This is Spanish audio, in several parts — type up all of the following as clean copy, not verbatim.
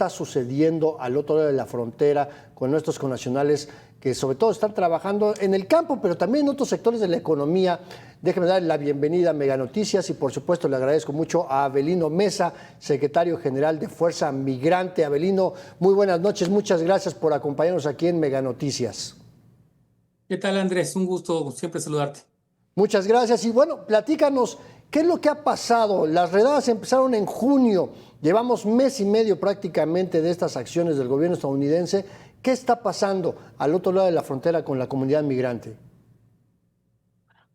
está sucediendo al otro lado de la frontera con nuestros connacionales que sobre todo están trabajando en el campo, pero también en otros sectores de la economía. Déjeme dar la bienvenida a Mega Noticias y por supuesto le agradezco mucho a Avelino Mesa, secretario general de Fuerza Migrante. Avelino, muy buenas noches, muchas gracias por acompañarnos aquí en Mega Noticias. ¿Qué tal, Andrés? Un gusto siempre saludarte. Muchas gracias. Y bueno, platícanos, ¿qué es lo que ha pasado? Las redadas empezaron en junio, llevamos mes y medio prácticamente de estas acciones del gobierno estadounidense. ¿Qué está pasando al otro lado de la frontera con la comunidad migrante?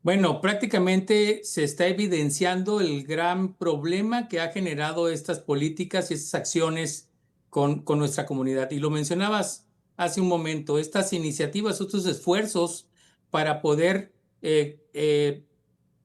Bueno, prácticamente se está evidenciando el gran problema que ha generado estas políticas y estas acciones con nuestra comunidad. Y lo mencionabas hace un momento, estas iniciativas, estos esfuerzos para poder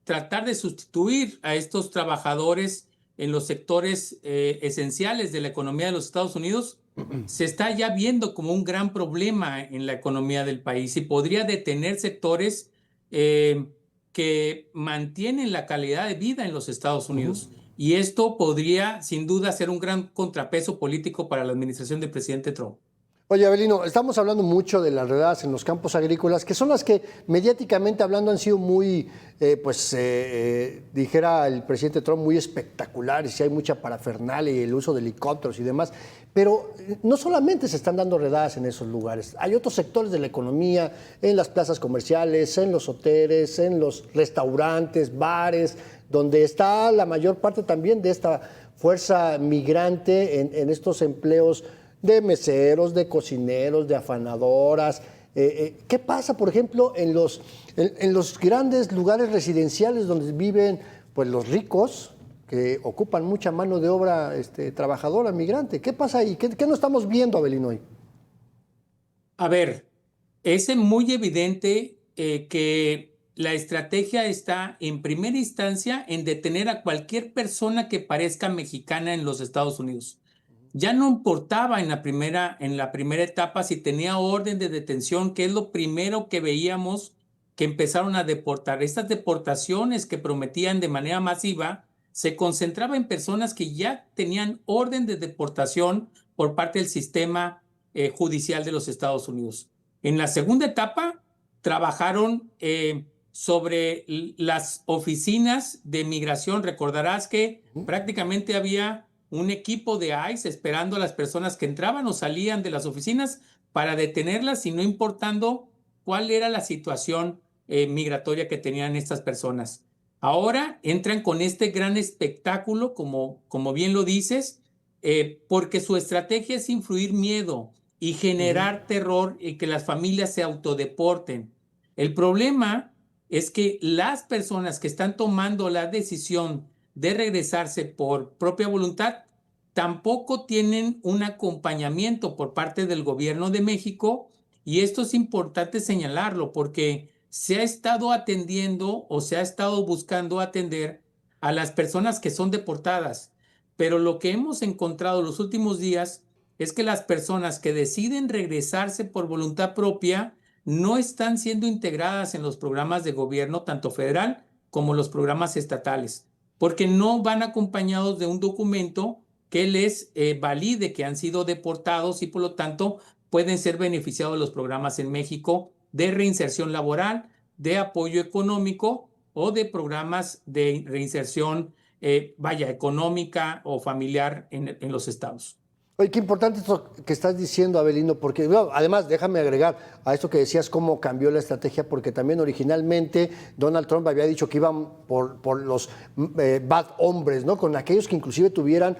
tratar de sustituir a estos trabajadores en los sectores esenciales de la economía de los Estados Unidos, se está ya viendo como un gran problema en la economía del país y podría detener sectores que mantienen la calidad de vida en los Estados Unidos. Y esto podría, sin duda, ser un gran contrapeso político para la administración del presidente Trump. Oye, Avelino, estamos hablando mucho de las redadas en los campos agrícolas, que son las que mediáticamente hablando han sido muy, dijera el presidente Trump, muy espectaculares, y hay mucha parafernalia y el uso de helicópteros y demás. Pero no solamente se están dando redadas en esos lugares, hay otros sectores de la economía, en las plazas comerciales, en los hoteles, en los restaurantes, bares, donde está la mayor parte también de esta fuerza migrante en estos empleos de meseros, de cocineros, de afanadoras. ¿Qué pasa, por ejemplo, en los grandes lugares residenciales donde viven pues, los ricos, que ocupan mucha mano de obra trabajadora, migrante? ¿Qué pasa ahí? ¿Qué no estamos viendo, Avelino, hoy? A ver, es muy evidente que la estrategia está en primera instancia en detener a cualquier persona que parezca mexicana en los Estados Unidos. Ya no importaba en la primera etapa si tenía orden de detención, que es lo primero que veíamos que empezaron a deportar. Estas deportaciones que prometían de manera masiva se concentraba en personas que ya tenían orden de deportación por parte del sistema judicial de los Estados Unidos. En la segunda etapa trabajaron sobre las oficinas de migración. Recordarás que prácticamente había un equipo de ICE esperando a las personas que entraban o salían de las oficinas para detenerlas y no importando cuál era la situación migratoria que tenían estas personas. Ahora entran con este gran espectáculo, como bien lo dices, porque su estrategia es influir miedo y generar terror y que las familias se autodeporten. El problema es que las personas que están tomando la decisión de regresarse por propia voluntad tampoco tienen un acompañamiento por parte del gobierno de México, y esto es importante señalarlo porque se ha estado atendiendo o se ha estado buscando atender a las personas que son deportadas, pero lo que hemos encontrado los últimos días es que las personas que deciden regresarse por voluntad propia no están siendo integradas en los programas de gobierno, tanto federal como los programas estatales, porque no van acompañados de un documento que les valide que han sido deportados y por lo tanto pueden ser beneficiados de los programas en México de reinserción laboral, de apoyo económico o de programas de reinserción, económica o familiar en los estados. Oye, qué importante esto que estás diciendo, Avelino, porque bueno, además déjame agregar a esto que decías cómo cambió la estrategia, porque también originalmente Donald Trump había dicho que iban por los bad hombres, ¿no? Con aquellos que inclusive tuvieran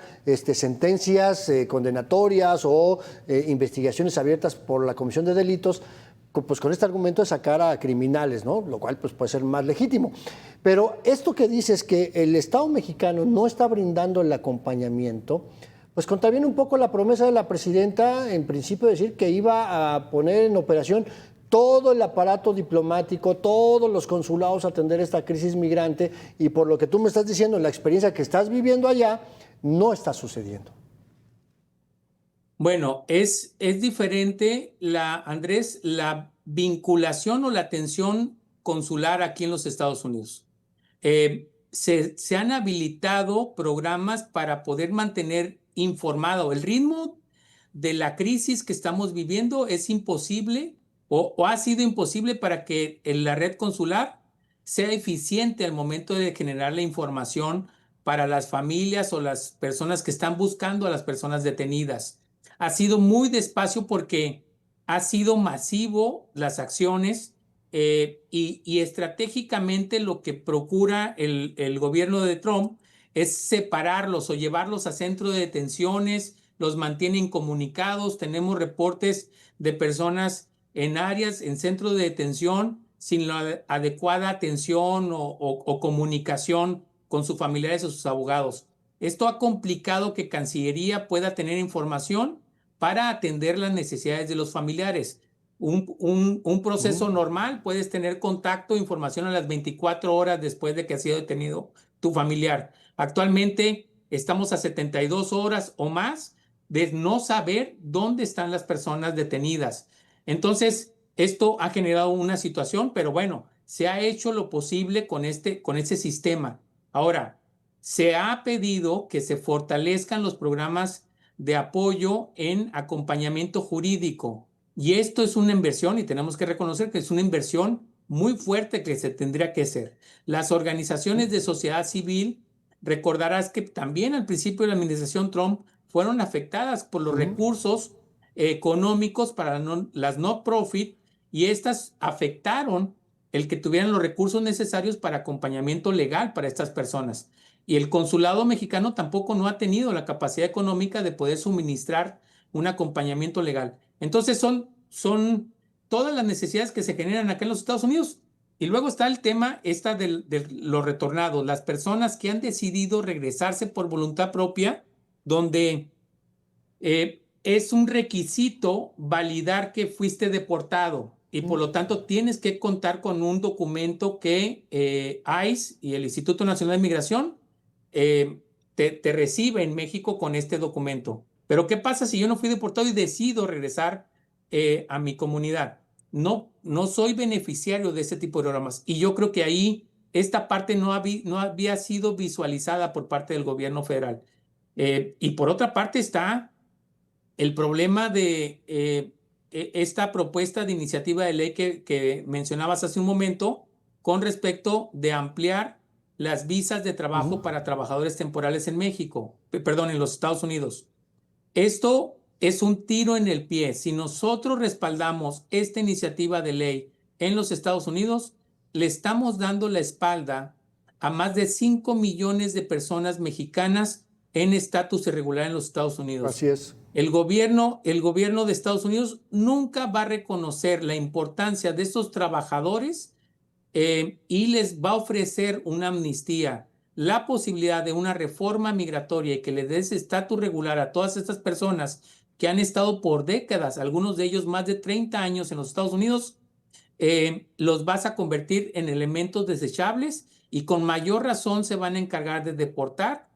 sentencias condenatorias o investigaciones abiertas por la Comisión de Delitos, pues con este argumento de sacar a criminales, ¿no? Lo cual pues, puede ser más legítimo. Pero esto que dices que el Estado mexicano no está brindando el acompañamiento, pues contraviene un poco la promesa de la presidenta, en principio, de decir que iba a poner en operación todo el aparato diplomático, todos los consulados a atender esta crisis migrante, y por lo que tú me estás diciendo, la experiencia que estás viviendo allá, no está sucediendo. Bueno, es diferente, Andrés, la vinculación o la atención consular aquí en los Estados Unidos. Se han habilitado programas para poder mantener informado. El ritmo de la crisis que estamos viviendo, es imposible o ha sido imposible para que la red consular sea eficiente al momento de generar la información para las familias o las personas que están buscando a las personas detenidas. Ha sido muy despacio porque ha sido masivo las acciones, y estratégicamente lo que procura el gobierno de Trump es separarlos o llevarlos a centros de detenciones, los mantienen comunicados. Tenemos reportes de personas en áreas, en centros de detención, sin la adecuada atención o comunicación con sus familiares o sus abogados. Esto ha complicado que Cancillería pueda tener información para atender las necesidades de los familiares. Un proceso normal, puedes tener contacto, información a las 24 horas después de que ha sido detenido tu familiar. Actualmente estamos a 72 horas o más de no saber dónde están las personas detenidas. Entonces, esto ha generado una situación, pero bueno, se ha hecho lo posible con ese sistema. Ahora, se ha pedido que se fortalezcan los programas de apoyo en acompañamiento jurídico. Y esto es una inversión y tenemos que reconocer que es una inversión muy fuerte que se tendría que hacer. Las organizaciones de sociedad civil, recordarás que también al principio de la administración Trump fueron afectadas por los recursos económicos para las no-profit, y estas afectaron el que tuvieran los recursos necesarios para acompañamiento legal para estas personas. Y el consulado mexicano tampoco no ha tenido la capacidad económica de poder suministrar un acompañamiento legal. Entonces son todas las necesidades que se generan acá en los Estados Unidos. Y luego está el tema de los retornados, las personas que han decidido regresarse por voluntad propia, donde es un requisito validar que fuiste deportado y por lo tanto tienes que contar con un documento que ICE y el Instituto Nacional de Migración te recibe en México con este documento. Pero ¿qué pasa si yo no fui deportado y decido regresar a mi comunidad? No soy beneficiario de ese tipo de programas, y yo creo que ahí esta parte no había sido visualizada por parte del gobierno federal. Y por otra parte está el problema de esta propuesta de iniciativa de ley que mencionabas hace un momento con respecto de ampliar las visas de trabajo para trabajadores temporales en México, perdón, en los Estados Unidos. Esto es un tiro en el pie. Si nosotros respaldamos esta iniciativa de ley en los Estados Unidos, le estamos dando la espalda a más de 5 millones de personas mexicanas en estatus irregular en los Estados Unidos. Así es. El gobierno de Estados Unidos nunca va a reconocer la importancia de estos trabajadores, y les va a ofrecer una amnistía, la posibilidad de una reforma migratoria y que le des estatus regular a todas estas personas que han estado por décadas, algunos de ellos más de 30 años en los Estados Unidos. Los vas a convertir en elementos desechables y con mayor razón se van a encargar de deportar,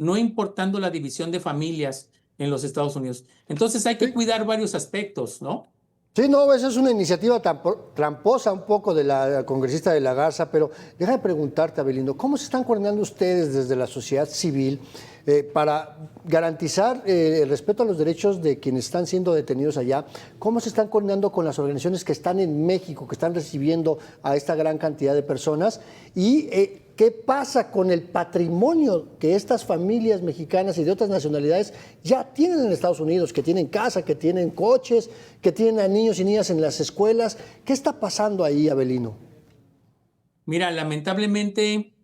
no importando la división de familias en los Estados Unidos. Entonces hay que Sí. cuidar varios aspectos, ¿no? Sí, no, esa es una iniciativa tramposa un poco de la congresista de la Garza, pero déjame preguntarte, Abelindo, ¿cómo se están coordinando ustedes desde la sociedad civil para garantizar el respeto a los derechos de quienes están siendo detenidos allá? ¿Cómo se están coordinando con las organizaciones que están en México, que están recibiendo a esta gran cantidad de personas? Y ¿qué pasa con el patrimonio que estas familias mexicanas y de otras nacionalidades ya tienen en Estados Unidos, que tienen casa, que tienen coches, que tienen a niños y niñas en las escuelas? ¿Qué está pasando ahí, Abelino? Mira, lamentablemente,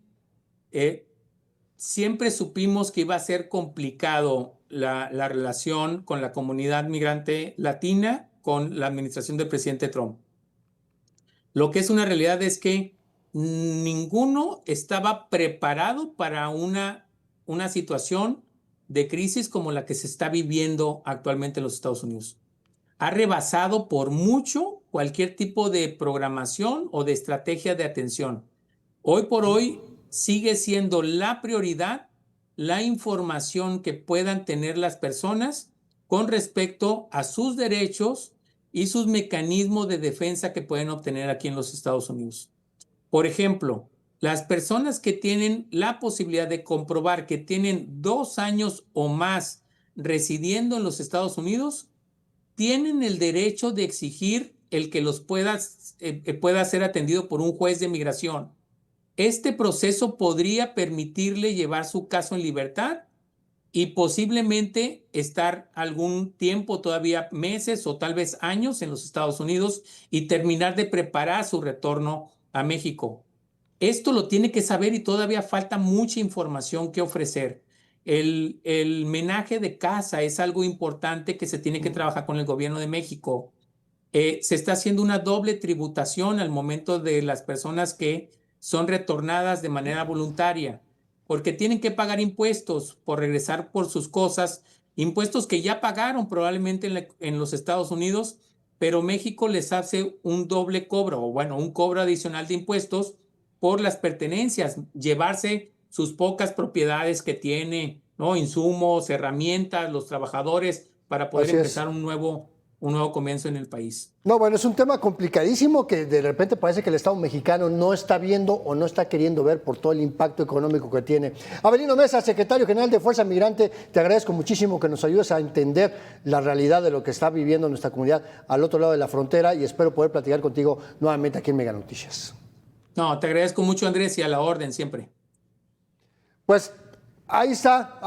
siempre supimos que iba a ser complicado la relación con la comunidad migrante latina con la administración del presidente Trump. Lo que es una realidad es que ninguno estaba preparado para una situación de crisis como la que se está viviendo actualmente en los Estados Unidos. Ha rebasado por mucho cualquier tipo de programación o de estrategia de atención. Hoy por hoy sigue siendo la prioridad la información que puedan tener las personas con respecto a sus derechos y sus mecanismos de defensa que pueden obtener aquí en los Estados Unidos. Por ejemplo, las personas que tienen la posibilidad de comprobar que tienen 2 años o más residiendo en los Estados Unidos tienen el derecho de exigir el que los pueda ser atendido por un juez de migración. Este proceso podría permitirle llevar su caso en libertad y posiblemente estar algún tiempo, todavía meses o tal vez años en los Estados Unidos y terminar de preparar su retorno a México. Esto lo tiene que saber y todavía falta mucha información que ofrecer. El menaje de casa es algo importante que se tiene que trabajar con el gobierno de México. Se está haciendo una doble tributación al momento de las personas que son retornadas de manera voluntaria, porque tienen que pagar impuestos por regresar por sus cosas, impuestos que ya pagaron probablemente en los Estados Unidos, pero México les hace un doble cobro, o bueno, un cobro adicional de impuestos por las pertenencias, llevarse sus pocas propiedades que tiene, ¿no? Insumos, herramientas, los trabajadores, para poder Así es. empezar un nuevo comienzo en el país. No, bueno, es un tema complicadísimo que de repente parece que el Estado mexicano no está viendo o no está queriendo ver por todo el impacto económico que tiene. Avelino Mesa, secretario general de Fuerza Migrante, te agradezco muchísimo que nos ayudes a entender la realidad de lo que está viviendo nuestra comunidad al otro lado de la frontera y espero poder platicar contigo nuevamente aquí en Mega Noticias. No, te agradezco mucho, Andrés, y a la orden siempre. Pues ahí está.